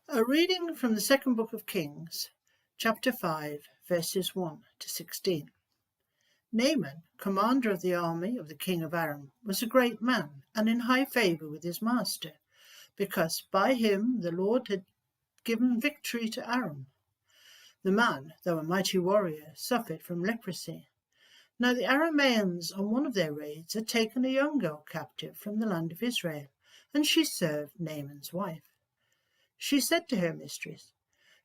A reading from the second book of Kings, chapter 5, verses 1 to 16. Naaman, commander of the army of the king of Aram, was a great man and in high favour with his master, because by him the Lord had given victory to Aram. The man, though a mighty warrior, suffered from leprosy. Now the Arameans on one of their raids had taken a young girl captive from the land of Israel, and she served Naaman's wife. She said to her mistress,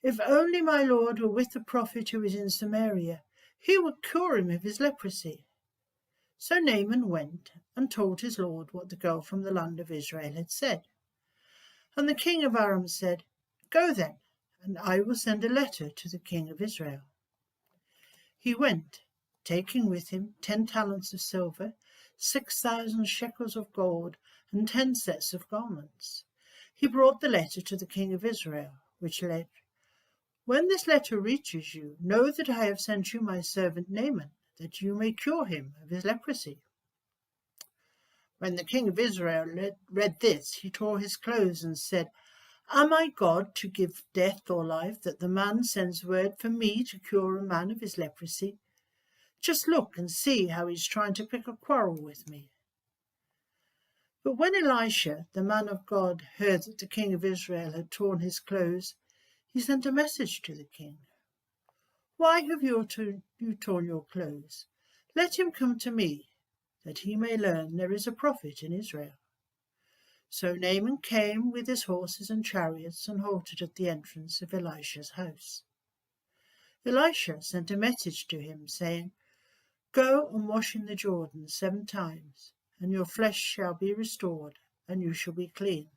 "If only my lord were with the prophet who is in Samaria, he would cure him of his leprosy." So Naaman went and told his lord what the girl from the land of Israel had said. And the king of Aram said, "Go then, and I will send a letter to the king of Israel." He went, taking with him 10 talents of silver, 6,000 shekels of gold, and 10 sets of garments. He brought the letter to the king of Israel, which read, "When this letter reaches you, know that I have sent you my servant Naaman, that you may cure him of his leprosy." When the king of Israel read this, he tore his clothes and said, "Am I God to give death or life, that the man sends word for me to cure a man of his leprosy? Just look and see how he's trying to pick a quarrel with me." But when Elisha, the man of God, heard that the king of Israel had torn his clothes, he sent a message to the king. "Why have you torn your clothes? Let him come to me, that he may learn there is a prophet in Israel." So Naaman came with his horses and chariots and halted at the entrance of Elisha's house. Elisha sent a message to him, saying, "Go and wash in the Jordan 7 times, and your flesh shall be restored, and you shall be clean."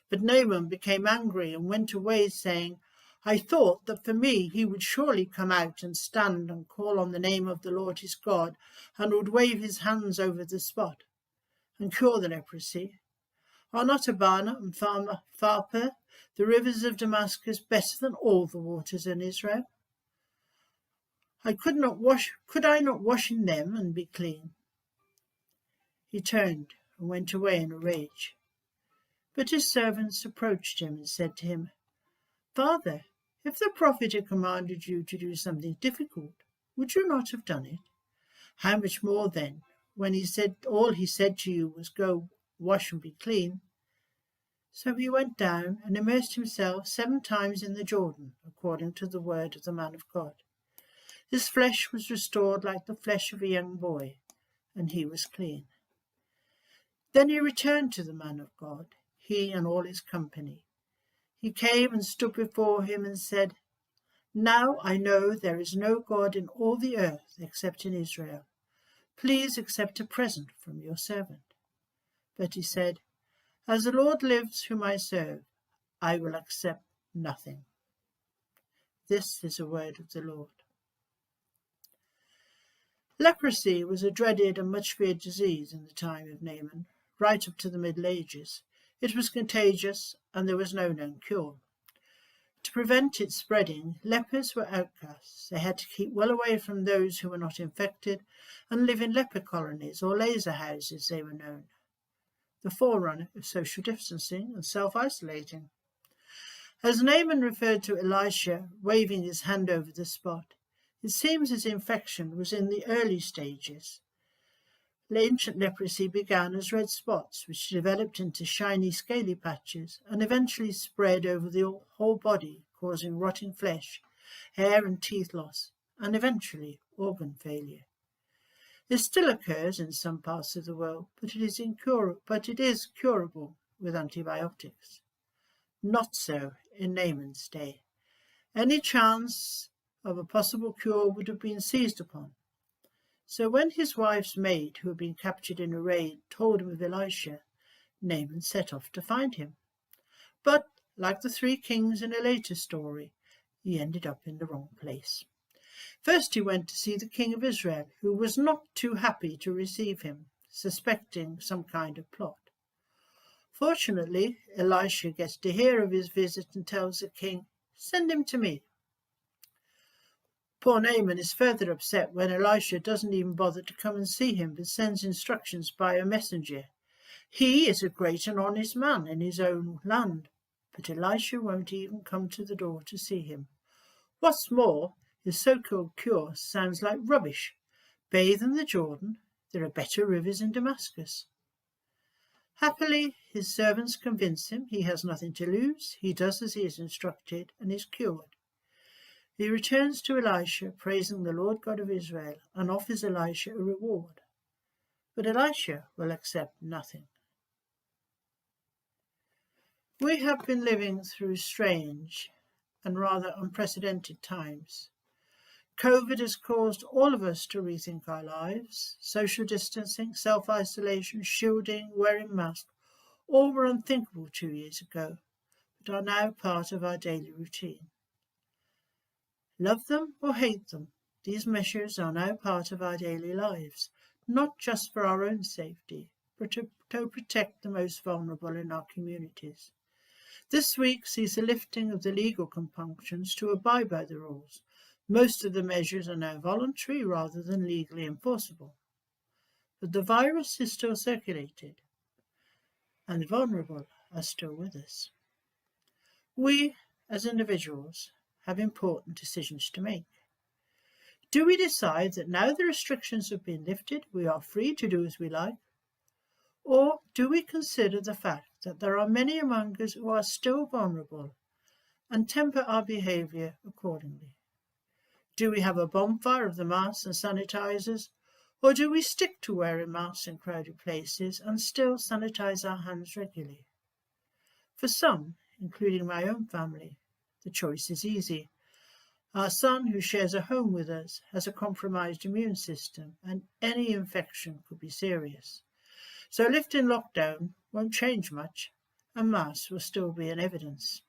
But Naaman became angry and went away, saying, "I thought that for me he would surely come out and stand and call on the name of the Lord his God, and would wave his hands over the spot and cure the leprosy. Are not Abana and Pharpar, the rivers of Damascus, better than all the waters in Israel? Could I not wash in them and be clean?" He turned and went away in a rage. But his servants approached him and said to him, "Father, if the prophet had commanded you to do something difficult, would you not have done it? How much more then, when all he said to you was, 'Go, wash and be clean'?" So he went down and immersed himself 7 times in the Jordan, according to the word of the man of God. His flesh was restored like the flesh of a young boy, and he was clean. Then he returned to the man of God, he and all his company. He came and stood before him and said, "Now I know there is no God in all the earth except in Israel. Please accept a present from your servant." But he said, "As the Lord lives whom I serve, I will accept nothing." This is a word of the Lord. Leprosy was a dreaded and much feared disease in the time of Naaman, right up to the Middle Ages. It was contagious, and there was no known cure. To prevent its spreading, lepers were outcasts. They had to keep well away from those who were not infected and live in leper colonies, or laser houses they were known, the forerunner of social distancing and self-isolating. As Naaman referred to Elisha waving his hand over the spot, it seems his infection was in the early stages. Ancient leprosy began as red spots, which developed into shiny scaly patches and eventually spread over the whole body, causing rotting flesh, hair and teeth loss, and eventually organ failure. This still occurs in some parts of the world, but it is curable with antibiotics. Not so in Naaman's day. Any chance of a possible cure would have been seized upon. So when his wife's maid, who had been captured in a raid, told him of Elisha, Naaman set off to find him. But, like the 3 kings in a later story, he ended up in the wrong place. First he went to see the king of Israel, who was not too happy to receive him, suspecting some kind of plot. Fortunately, Elisha gets to hear of his visit and tells the king, "Send him to me." Poor Naaman is further upset when Elisha doesn't even bother to come and see him, but sends instructions by a messenger. He is a great and honest man in his own land, but Elisha won't even come to the door to see him. What's more, his so-called cure sounds like rubbish. Bathe in the Jordan. There are better rivers in Damascus. Happily, his servants convince him he has nothing to lose. He does as he is instructed and is cured. He returns to Elisha, praising the Lord God of Israel, and offers Elisha a reward. But Elisha will accept nothing. We have been living through strange and rather unprecedented times. COVID has caused all of us to rethink our lives. Social distancing, self-isolation, shielding, wearing masks, all were unthinkable 2 years ago, but are now part of our daily routine. Love them or hate them, these measures are now part of our daily lives, not just for our own safety, but to protect the most vulnerable in our communities. This week sees the lifting of the legal compunctions to abide by the rules. Most of the measures are now voluntary rather than legally enforceable. But the virus is still circulating, and the vulnerable are still with us. We, as individuals, have important decisions to make. Do we decide that now the restrictions have been lifted, we are free to do as we like? Or do we consider the fact that there are many among us who are still vulnerable and temper our behaviour accordingly? Do we have a bonfire of the masks and sanitizers, or do we stick to wearing masks in crowded places and still sanitize our hands regularly? For some, including my own family, the choice is easy. Our son, who shares a home with us, has a compromised immune system, and any infection could be serious. So lifting lockdown won't change much, and masks will still be in evidence.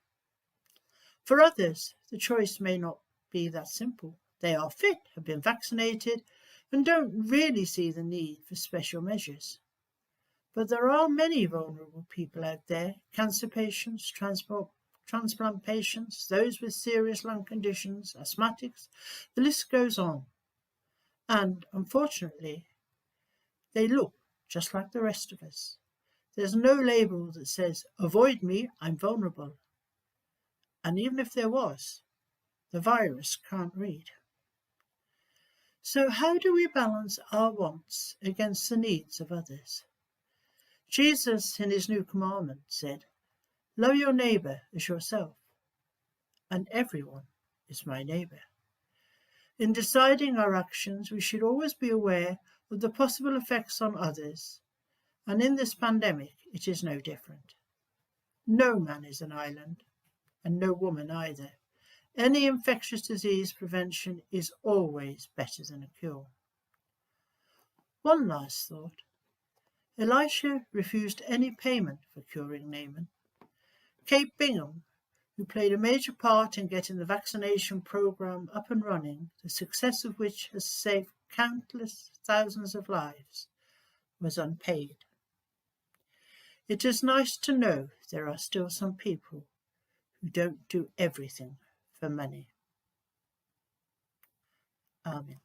For others, the choice may not be that simple. They are fit, have been vaccinated, and don't really see the need for special measures. But there are many vulnerable people out there: cancer patients, transplant patients, those with serious lung conditions, asthmatics, the list goes on. And unfortunately, they look just like the rest of us. There's no label that says, "Avoid me, I'm vulnerable." And even if there was, the virus can't read. So how do we balance our wants against the needs of others? Jesus, in his new commandment, said, "Love your neighbour as yourself," and everyone is my neighbour. In deciding our actions, we should always be aware of the possible effects on others, and in this pandemic it is no different. No man is an island, and no woman either. Any infectious disease prevention is always better than a cure. One last thought. Elisha refused any payment for curing Naaman. Kate Bingham, who played a major part in getting the vaccination program up and running, the success of which has saved countless thousands of lives, was unpaid. It is nice to know there are still some people who don't do everything for money. Amen.